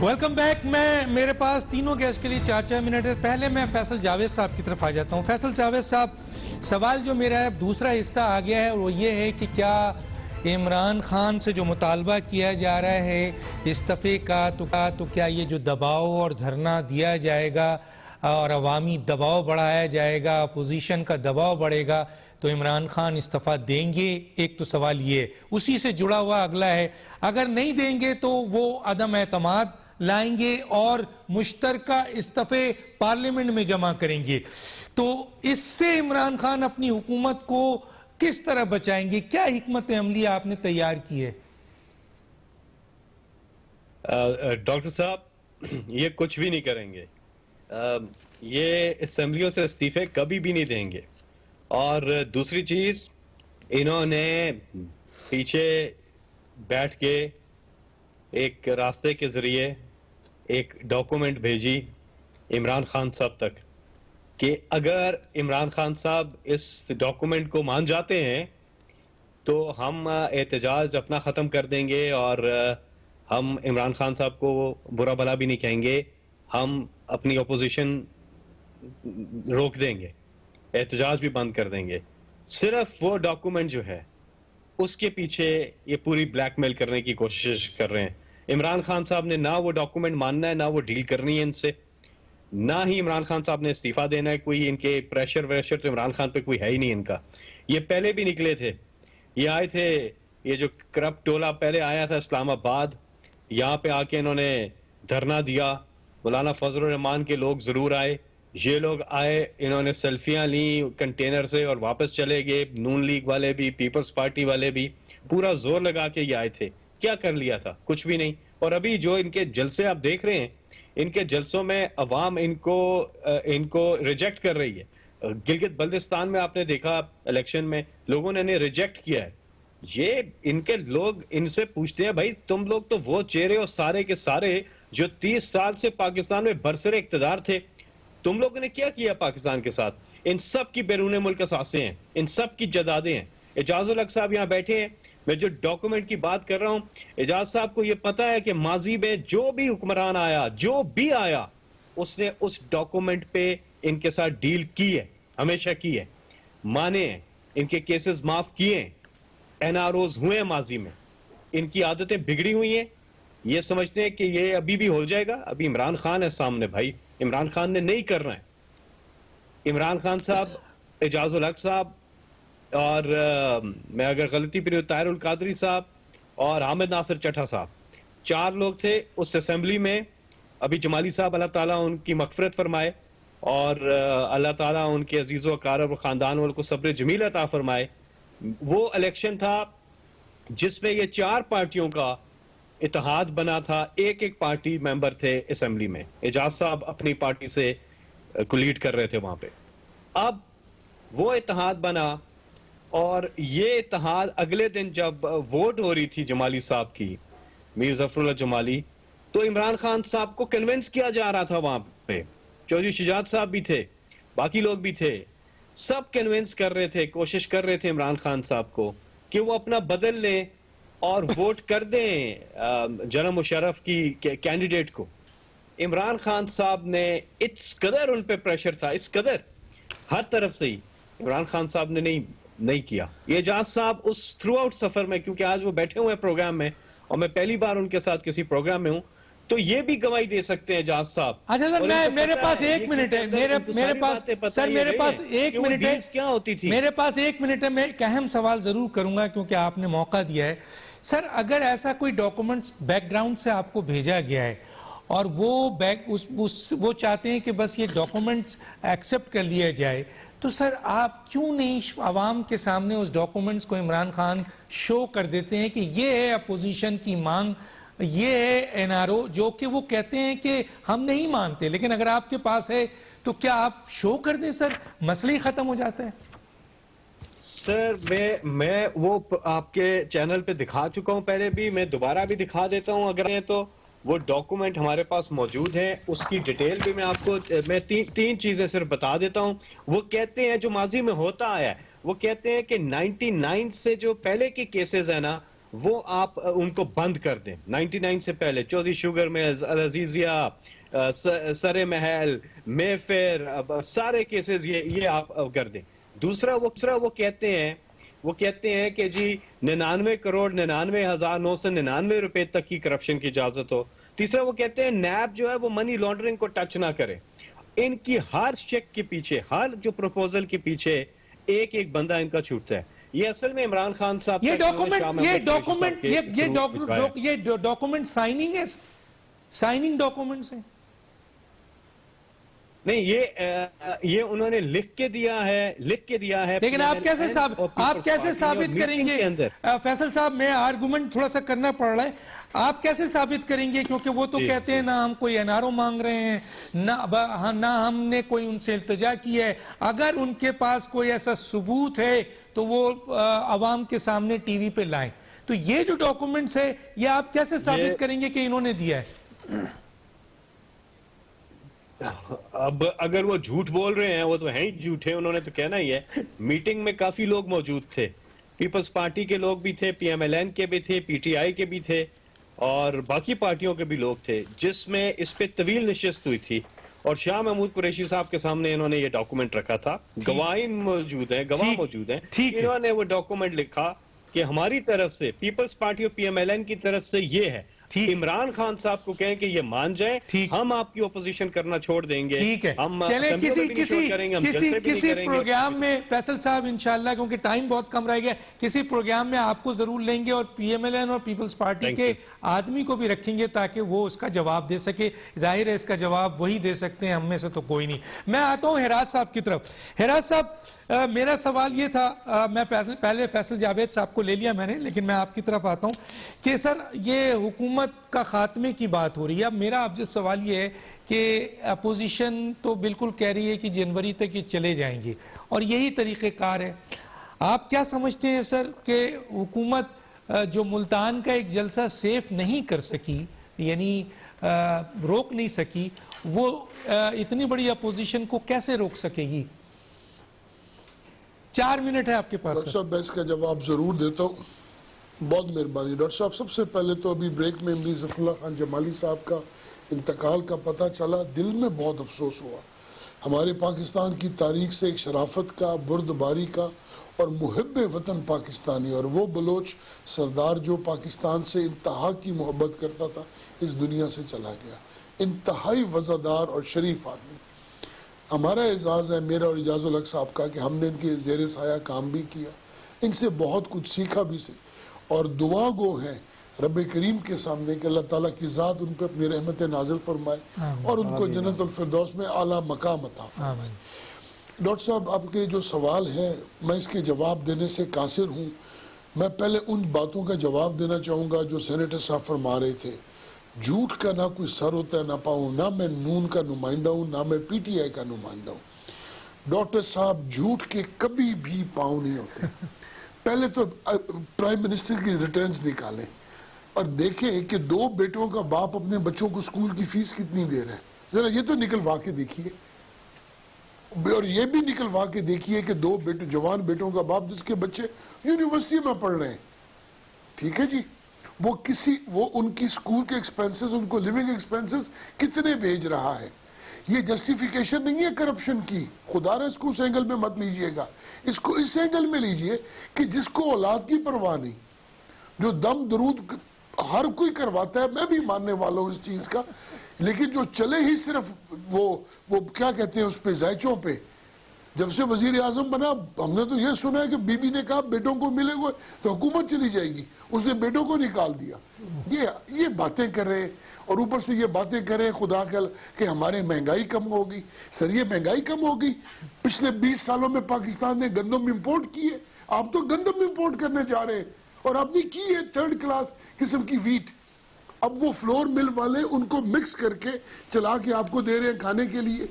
Welcome back. میرے پاس تینوں گیسٹ کے لیے 4 منٹ ہے۔ پہلے میں فیصل جاوید صاحب کی طرف آ جاتا ہوں۔ فیصل جاوید صاحب، سوال جو میرا ہے دوسرا حصہ آ گیا ہے، وہ یہ ہے کہ کیا عمران خان سے جو مطالبہ کیا جا رہا ہے استعفے کا تو کیا یہ جو دباؤ اور دھرنا دیا جائے گا اور عوامی دباؤ بڑھایا جائے گا، اپوزیشن کا دباؤ بڑھے گا تو عمران خان استعفیٰ دیں گے؟ ایک تو سوال یہ ہے۔ اسی سے جڑا ہوا اگلا ہے، اگر نہیں دیں گے تو وہ عدم اعتماد لائیں گے اور مشترکہ استعفے پارلیمنٹ میں جمع کریں گے، تو اس سے عمران خان اپنی حکومت کو کس طرح بچائیں گے؟ کیا حکمت عملی آپ نے تیار کی ہے؟ ڈاکٹر صاحب یہ کچھ بھی نہیں کریں گے، یہ اسمبلیوں سے استعفے کبھی بھی نہیں دیں گے۔ اور دوسری چیز، انہوں نے پیچھے بیٹھ کے ایک راستے کے ذریعے ایک ڈاکومنٹ بھیجی عمران خان صاحب تک کہ اگر عمران خان صاحب اس ڈاکومنٹ کو مان جاتے ہیں تو ہم احتجاج اپنا ختم کر دیں گے اور ہم عمران خان صاحب کو برا بھلا بھی نہیں کہیں گے، ہم اپنی اپوزیشن روک دیں گے، احتجاج بھی بند کر دیں گے۔ صرف وہ ڈاکومنٹ جو ہے اس کے پیچھے یہ پوری بلیک میل کرنے کی کوشش کر رہے ہیں۔ عمران خان صاحب نے نہ وہ ڈاکومنٹ ماننا ہے، نہ وہ ڈیل کرنی ہے ان سے، نہ ہی عمران خان صاحب نے استعفیٰ دینا ہے۔ کوئی ان کے پریشر ویشر تو عمران خان پہ کوئی ہے ہی نہیں ان کا۔ یہ پہلے بھی نکلے تھے، یہ آئے تھے، یہ جو کرپٹ ٹولہ پہلے آیا تھا اسلام آباد، یہاں پہ آ کے انہوں نے دھرنا دیا، مولانا فضل الرحمان کے لوگ ضرور آئے، یہ لوگ آئے، انہوں نے سیلفیاں لیں کنٹینر سے اور واپس چلے گئے، نون لیگ والے بھی، پیپلز پارٹی والے بھی، پورا زور لگا کے یہ آئے تھے۔ کیا کر لیا تھا؟ کچھ بھی نہیں۔ اور ابھی جو ان کے جلسے آپ دیکھ رہے ہیں، ان کے جلسوں میں عوام ان کو ریجیکٹ کر رہی ہے۔ گلگت بلتستان میں آپ نے دیکھا الیکشن میں لوگوں نے انہیں ریجیکٹ کیا ہے۔ یہ ان کے لوگ ان سے پوچھتے ہیں بھائی تم لوگ تو وہ چہرے اور سارے کے سارے جو 30 سال سے پاکستان میں برسر اقتدار تھے، تم لوگوں نے کیا کیا پاکستان کے ساتھ؟ ان سب کی بیرون ملک اثاثے ہیں، ان سب کی جدادیں ہیں۔ اعجاز الحق صاحب یہاں بیٹھے ہیں، میں جو ڈاکومنٹ کی بات کر رہا ہوں، اعجاز صاحب کو یہ پتا ہے کہ ماضی میں جو بھی حکمران آیا، جو بھی آیا، اس نے اس ڈاکومنٹ پہ ان کے ساتھ ڈیل کی ہے، ہمیشہ کی ہے، مانے ہیں، ان کے کیسز معاف کیے ہیں، این آر اوز ہوئے ہیں ماضی میں۔ ان کی عادتیں بگڑی ہوئی ہیں، یہ سمجھتے ہیں کہ یہ ابھی بھی ہو جائے گا۔ ابھی عمران خان ہے سامنے بھائی، عمران خان نے نہیں کرنا ہے۔ عمران خان صاحب، اعجاز الحق صاحب اور میں اگر غلطی پہ طاہر القادری صاحب اور حامد ناصر چٹھا صاحب، 4 لوگ تھے اس اسمبلی میں۔ ابھی جمالی صاحب اللہ تعالیٰ ان کی مغفرت فرمائے اور اللہ تعالیٰ ان کے عزیز و اقارب اور خاندان والوں کو صبر جمیل عطا فرمائے۔ وہ الیکشن تھا جس میں یہ 4 پارٹیوں کا اتحاد بنا تھا، ایک پارٹی ممبر تھے اسمبلی میں۔ اعجاز صاحب اپنی پارٹی سے کو لیڈ کر رہے تھے وہاں پہ۔ اب وہ اتحاد بنا اور یہ اتحاد اگلے دن جب ووٹ ہو رہی تھی جمالی صاحب کی، میر ظفر اللہ جمالی، تو عمران خان صاحب کو کنونس کیا جا رہا تھا وہاں پہ، چودھری شجاعت صاحب بھی تھے، باقی لوگ بھی تھے، سب کنونس کر رہے تھے، کوشش کر رہے تھے عمران خان صاحب کو کہ وہ اپنا بدل لیں اور ووٹ کر دیں جناب مشرف کی کینڈیڈیٹ کو۔ عمران خان صاحب نے اس قدر ان پہ پریشر تھا، اس قدر ہر طرف سے ہی، عمران خان صاحب نے نہیں کیا۔ یہ اعجاز صاحب اس تھرو آؤٹ سفر میں، کیونکہ آج وہ بیٹھے ہوئے ہیں پروگرام میں اور میں پہلی بار ان کے ساتھ کسی پروگرام میں ہوں، تو یہ بھی گواہی دے سکتے ہیں اعجاز صاحب۔ اچھا سر، میرے پاس 1 منٹ ہے، میرے پاس 1 منٹ ہے، کیا ہوتی تھی، میرے پاس 1 منٹ ہے۔ میں ایک اہم سوال ضرور کروں گا کیونکہ آپ نے موقع دیا ہے۔ سر، اگر ایسا کوئی ڈاکومنٹس بیک گراؤنڈ سے آپ کو بھیجا گیا ہے اور وہ چاہتے ہیں کہ بس یہ ڈاکومنٹس ایکسیپٹ کر لیا جائے، تو سر آپ کیوں نہیں عوام کے سامنے اس ڈاکومنٹس کو عمران خان شو کر دیتے ہیں کہ یہ ہے اپوزیشن کی مانگ یہ ہے این آر او جو کہ وہ کہتے ہیں کہ ہم نہیں مانتے, لیکن اگر آپ کے پاس ہے تو کیا آپ شو کر دیں سر, مسئلہ ہی ختم ہو جاتا ہے. سر میں وہ آپ کے چینل پہ دکھا چکا ہوں پہلے بھی, میں دوبارہ بھی دکھا دیتا ہوں اگر ہیں تو. وہ ڈاکومنٹ ہمارے پاس موجود ہے, اس کی ڈیٹیل بھی میں آپ کو تین چیزیں صرف بتا دیتا ہوں. وہ کہتے ہیں جو ماضی میں ہوتا آیا ہے, وہ کہتے ہیں کہ 99 سے جو پہلے کے کیسز ہیں نا وہ آپ ان کو بند کر دیں. 99 سے پہلے چودھری شوگر ملز, العزیزیہ, سر محل, مے فیئر, سارے کیسز یہ آپ کر دیں. دوسرا وہ کہتے ہیں کہ جی 99,99,999 روپے تک کی کرپشن کی اجازت ہو. تیسرا وہ کہتے ہیں نیب جو ہے وہ منی لانڈرنگ کو ٹچ نہ کرے. ان کی ہر چیک کے پیچھے, ہر جو پروپوزل کے پیچھے ایک بندہ ان کا چھوٹتا ہے. یہ اصل میں عمران خان صاحب یہ ڈاکومنٹ سائننگ ڈاکومنٹس ہیں. نہیں, یہ انہوں نے لکھ کے دیا ہے. لیکن آپ کیسے ثابت کریں گے فیصل صاحب, میں آرگومنٹ تھوڑا سا کرنا پڑ رہا ہے, آپ کیسے ثابت کریں گے, کیونکہ وہ تو کہتے ہیں نہ ہم کوئی این آر او مانگ رہے ہیں, نہ ہم نے کوئی ان سے التجا کی ہے. اگر ان کے پاس کوئی ایسا ثبوت ہے تو وہ عوام کے سامنے ٹی وی پہ لائیں. تو یہ جو ڈاکومنٹس ہے یہ آپ کیسے ثابت کریں گے کہ انہوں نے دیا ہے؟ اب اگر وہ جھوٹ بول رہے ہیں, وہ تو ہیں ہی جھوٹے, انہوں نے تو کہنا ہی ہے. میٹنگ میں کافی لوگ موجود تھے, پیپلز پارٹی کے لوگ بھی تھے, پی ایم ایل این کے بھی تھے, پی ٹی آئی کے بھی تھے, اور باقی پارٹیوں کے بھی لوگ تھے, جس میں اس پہ طویل نشست ہوئی تھی. اور شاہ محمود قریشی صاحب کے سامنے انہوں نے یہ ڈاکومنٹ رکھا تھا. گواہ موجود ہیں. انہوں نے وہ ڈاکومنٹ لکھا کہ ہماری طرف سے, پیپلز پارٹی اور پی ایم ایل این کی طرف سے یہ ہے. عمران خان صاحب کو کہیں کہ یہ مان جائیں, ہم آپ کی اپوزیشن کرنا چھوڑ دیں گے. ٹھیک ہے, ہم چلیں کسی پروگرام میں فیصل صاحب انشاءاللہ, کیونکہ ٹائم بہت کم رہ گیا, کسی پروگرام میں آپ کو ضرور لیں گے اور پی ایم ایل این اور پیپلز پارٹی کے آدمی کو بھی رکھیں گے تاکہ وہ اس کا جواب دے سکے. ظاہر ہے اس کا جواب وہی دے سکتے ہیں, ہم میں سے تو کوئی نہیں. میں آتا ہوں ہراس صاحب کی طرف. ہراس صاحب, میرا سوال یہ تھا, میں پہلے فیصل جاوید صاحب کو لے لیا میں نے, لیکن میں آپ کی طرف آتا ہوں کہ سر یہ حکومت کا خاتمے کی بات ہو رہی ہے. اب میرا آپ سے سوال یہ ہے کہ اپوزیشن تو بالکل کہہ رہی ہے کہ جنوری تک یہ چلے جائیں گے اور یہی طریقہ کار ہے. آپ کیا سمجھتے ہیں سر کہ حکومت جو ملتان کا ایک جلسہ سیف نہیں کر سکی, یعنی روک نہیں سکی, وہ اتنی بڑی اپوزیشن کو کیسے روک سکے گی؟ 4 منٹ ہے آپ کے پاس. ڈاکٹر صاحب میں اس کا جواب ضرور دیتا ہوں, بہت مہربانی. ڈاکٹر صاحب سب سے پہلے تو ابھی بریک میں امیر ظفر اللہ خان جمالی صاحب کا انتقال کا پتہ چلا, دل میں بہت افسوس ہوا. ہمارے پاکستان کی تاریخ سے ایک شرافت کا, بردباری کا اور محب وطن پاکستانی, اور وہ بلوچ سردار جو پاکستان سے انتہا کی محبت کرتا تھا, اس دنیا سے چلا گیا. انتہائی وزادار اور شریف آدمی. ہمارا اعزاز ہے میرا اور اجاز الحق صاحب کا کہ ہم نے ان کے زیر سایہ کام بھی کیا, ان سے بہت کچھ سیکھا بھی سے, اور دعا گو ہیں رب کریم کے سامنے کہ اللہ تعالیٰ کی ذات ان پہ اپنی رحمت نازل فرمائے اور ان کو جنت الفردوس میں اعلیٰ مقام عطا فرمائے. ڈاکٹر صاحب آپ کے جو سوال ہے میں اس کے جواب دینے سے قاصر ہوں. میں پہلے ان باتوں کا جواب دینا چاہوں گا جو سینیٹر صاحب فرما رہے تھے. جھوٹ کا نہ کوئی سر ہوتا ہے نہ پاؤں, نہ میں نون کا نمائندہ ہوں نہ میں پی ٹی آئی کا نمائندہ ہوں. ڈاکٹر صاحب جھوٹ کے کبھی بھی پاؤں نہیں ہوتے. پہلے تو پرائم منسٹر کی ریٹرنز نکالیں اور دیکھیں کہ 2 بیٹوں کا باپ اپنے بچوں کو اسکول کی فیس کتنی دے رہا ہے, ذرا یہ تو نکلوا کے دیکھیے. اور یہ بھی نکلوا کے دیکھیے کہ 2 جوان بیٹوں کا باپ جس کے بچے یونیورسٹی میں پڑھ رہے ہیں, ٹھیک ہے جی, وہ ان کی اسکول کے ایکسپینسز, ان کو لیونگ ایکسپینسز کتنے بھیج رہا ہے. یہ جسٹیفیکیشن نہیں ہے کرپشن کی, خدا رہا اس کو اس اینگل میں مت لیجئے گا, اس کو اس اینگل میں لیجئے کہ جس کو اولاد کی پرواہ نہیں, جو دم درود ہر کوئی کرواتا ہے, میں بھی ماننے والا ہوں اس چیز کا, لیکن جو چلے ہی صرف وہ کیا کہتے ہیں اس پہ زائچوں پہ. جب سے وزیر اعظم بنا ہم نے تو یہ سنا ہے کہ بی بی نے کہا بیٹوں کو ملے گا تو حکومت چلی جائے گی, اس نے بیٹوں کو نکال دیا. یہ باتیں کر رہے ہیں اور اوپر سے یہ باتیں کر رہے ہیں خدا کہ ہمارے مہنگائی کم ہوگی. سر یہ مہنگائی کم ہوگی؟ پچھلے 20 سالوں میں پاکستان نے گندم امپورٹ کی ہے, آپ تو گندم امپورٹ کرنے جا رہے ہیں, اور آپ نے کی ہے 3rd کلاس قسم کی ویٹ. اب وہ فلور مل والے ان کو مکس کر کے چلا کے آپ کو دے رہے ہیں کھانے کے لیے.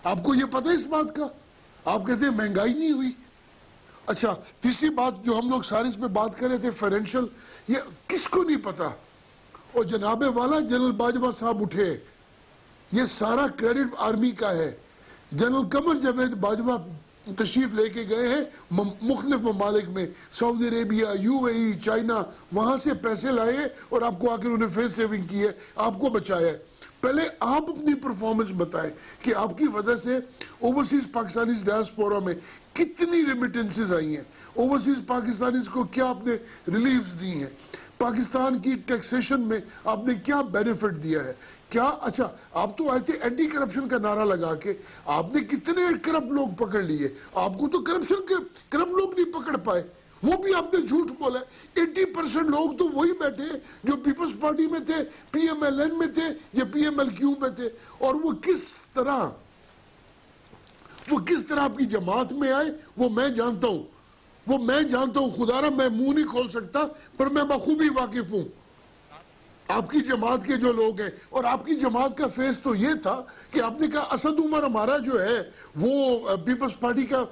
آپ کو یہ پتہ ہے اس بات کا؟ آپ کہتے ہیں مہنگائی نہیں ہوئی. اچھا تیسری بات جو ہم لوگ سارے اس پہ بات کر رہے تھے فائنینشل, یہ کس کو نہیں پتا؟ اور جناب والا جنرل باجوہ صاحب اٹھے, یہ سارا کریڈٹ آرمی کا ہے. جنرل قمر جاوید باجوہ تشریف لے کے گئے ہیں مختلف ممالک میں, Saudi Arabia, U A E, China, وہاں سے پیسے لائے اور آپ کو آ کے انہوں نے فیس سیونگ کی ہے, آپ کو بچایا ہے. پہلے آپ اپنی پرفارمنس بتائیں کہ آپ کی وجہ سے اوورسیز پاکستانیز ڈائسپورا میں کتنی ریمیٹنسز آئی ہیں, اوورسیز پاکستانیز کو کیا آپ نے ریلیفز دی ہیں, پاکستان کی ٹیکسیشن میں آپ نے کیا بینیفٹ دیا ہے کیا. اچھا آپ تو آئے تھے اینٹی کرپشن کا نعرہ لگا کے, آپ نے کتنے کرپٹ لوگ پکڑ لیے, آپ کو تو کرپٹ لوگ نہیں پکڑ پائے, وہ بھی آپ نے جھوٹ بولا. 80% لوگ تو وہی بیٹھے جو پیپلز پارٹی میں تھے, پی ایم ایل این میں تھے یا پی ایم ایل کیو میں تھے, اور وہ کس طرح آپ کی جماعت میں آئے وہ میں جانتا ہوں. خدا را میں منہ نہیں کھول سکتا پر میں بخوبی واقف ہوں آپ کی جماعت کے جو لوگ ہیں. اور آپ کی جماعت کا فیس تو یہ تھا کہ آپ نے کہا اسد عمر ہمارا جو ہے وہ پیپلز پارٹی کا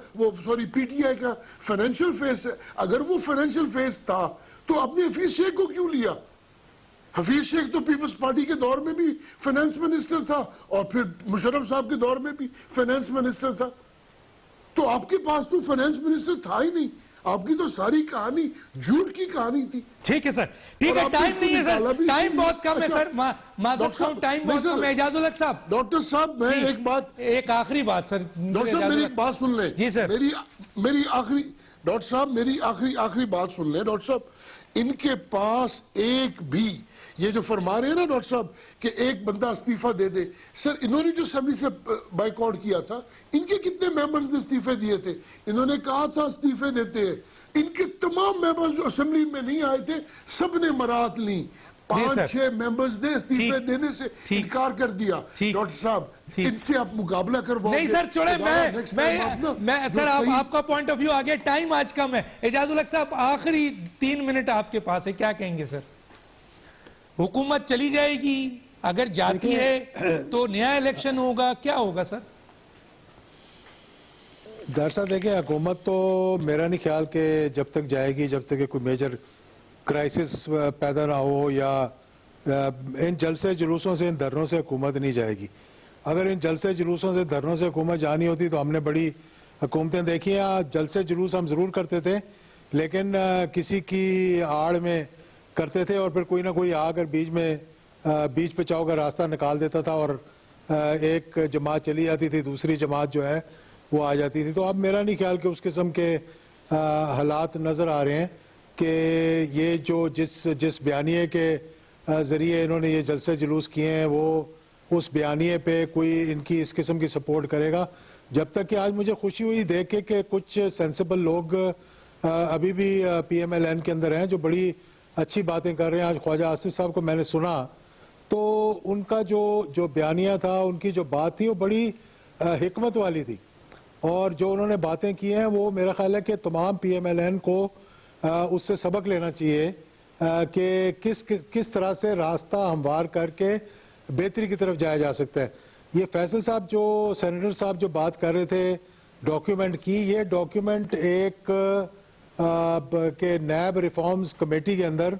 پی ٹی آئی کا فائنینشیل فیس ہے. اگر وہ فائنینشیل فیس تھا تو آپ نے حفیظ شیخ کو کیوں لیا؟ حفیظ شیخ تو پیپلز پارٹی کے دور میں بھی فائنینس منسٹر تھا اور پھر مشرف صاحب کے دور میں بھی فائنینس منسٹر تھا. تو آپ کے پاس تو فائنینس منسٹر تھا ہی نہیں, آپ کی تو ساری کہانی جھوٹ کی کہانی تھی. ٹھیک ہے سر, ٹھیک ہے, ٹائم نہیں ہے سر, ٹائم بہت کم ہے سر, معذرت خواہ ٹائم بہت کم ہے. اعجاز الحق صاحب, ڈاکٹر صاحب میں ایک آخری بات سر, ڈاکٹر صاحب میری ایک بات سن لیں. جی سر, میری آخری, ڈاکٹر صاحب میری آخری بات سن لیں. ڈاکٹر صاحب ان کے پاس ایک بھی یہ جو فرما رہے ہیں نا ڈاکٹر صاحب کہ ایک بندہ استعفیٰ دے دے, سر انہوں نے جو اسمبلی سے بائیکاٹ کیا تھا, ان کے کتنے ممبرز نے استعفے دیے تھے؟ انہوں نے کہا تھا استعفے دیتے ہیں, ان کے تمام ممبرز جو اسمبلی میں نہیں آئے تھے سب نے مرات لیں. 5-6 ممبرز نے استعفے دینے سے انکار کر دیا. ڈاکٹر صاحب ان سے آپ مقابلہ کرواؤ گے؟ نہیں سر, چھوڑے, میں سر آپ کا پوائنٹ آف ویو آگے, ٹائم آج کم ہے. اعجاز الحق صاحب آخری 3 منٹ آپ کے پاس ہے, کیا کہیں گے سر؟ حکومت چلی جائے گی, اگر جاتی ہے تو نیا الیکشن ہوگا, کیا ہوگا سر؟ ڈاکٹر صاحب دیکھیں, حکومت تو میرا نہیں خیال کہ جب تک جائے گی جب تک کہ کوئی میجر کرائسس پیدا نہ ہو, یا ان جلسے جلوسوں سے, ان دھرنوں سے حکومت نہیں جائے گی. اگر ان جلسے جلوسوں سے, دھرنوں سے حکومت جانی ہوتی تو ہم نے بڑی حکومتیں دیکھی ہیں. جلسے جلوس ہم ضرور کرتے تھے لیکن کسی کی آڑ میں کرتے تھے, اور پھر کوئی نہ کوئی آ کر بیچ پہ چاؤ کا راستہ نکال دیتا تھا, اور ایک جماعت چلی جاتی تھی, دوسری جماعت جو ہے وہ آ جاتی تھی. تو اب میرا نہیں خیال کہ اس قسم کے حالات نظر آ رہے ہیں کہ یہ جو جس بیانیے کے ذریعے انہوں نے یہ جلسے جلوس کیے ہیں وہ اس بیانیے پہ کوئی ان کی اس قسم کی سپورٹ کرے گا. جب تک کہ آج مجھے خوشی ہوئی دیکھ کے کہ کچھ سینسیبل لوگ ابھی بھی پی ایم ایل این کے اندر ہیں جو بڑی اچھی باتیں کر رہے ہیں. آج خواجہ آصف صاحب کو میں نے سنا تو ان کا جو بیانیہ تھا, ان کی جو بات تھی وہ بڑی حکمت والی تھی, اور جو انہوں نے باتیں کی ہیں وہ میرا خیال ہے کہ تمام پی ایم ایل این کو اس سے سبق لینا چاہیے کہ کس طرح سے راستہ ہموار کر کے بہتری کی طرف جایا جا سکتا ہے. یہ فیصل صاحب جو سینیٹر صاحب جو بات کر رہے تھے ڈاکیومنٹ کی, یہ ڈاکیومنٹ ایک کہ نیب ریفارمز کمیٹی کے اندر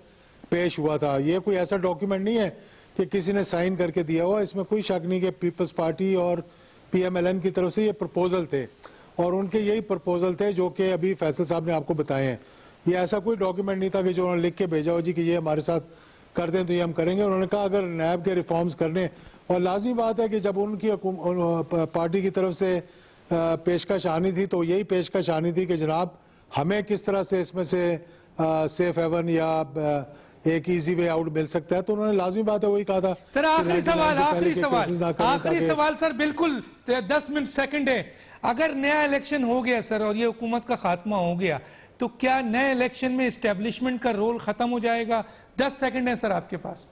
پیش ہوا تھا. یہ کوئی ایسا ڈاکیومنٹ نہیں ہے کہ کسی نے سائن کر کے دیا ہوا. اس میں کوئی شک نہیں کہ پیپلز پارٹی اور پی ایم ایل این کی طرف سے یہ پرپوزل تھے, اور ان کے یہی پرپوزل تھے جو کہ ابھی فیصل صاحب نے آپ کو بتائے ہیں. یہ ایسا کوئی ڈاکیومنٹ نہیں تھا کہ جو انہوں نے لکھ کے بھیجا ہو جی کہ یہ ہمارے ساتھ کر دیں تو یہ ہم کریں گے. انہوں نے کہا اگر نیب کے ریفارمز کرنے, اور لازمی بات ہے کہ جب ان کی پارٹی کی طرف سے پیشکش آنی تھی تو یہی پیشکش آنی تھی کہ جناب ہمیں کس طرح سے اس میں سے سیف ہیون یا ایک ایزی وے آؤٹ مل سکتا ہے. تو انہوں نے لازمی بات ہے وہی کہا تھا. سر آخری سوال سر, بالکل 10 منٹ سیکنڈ ہے. اگر نیا الیکشن ہو گیا سر اور یہ حکومت کا خاتمہ ہو گیا تو کیا نئے الیکشن میں اسٹیبلشمنٹ کا رول ختم ہو جائے گا؟ 10 سیکنڈ ہے سر آپ کے پاس.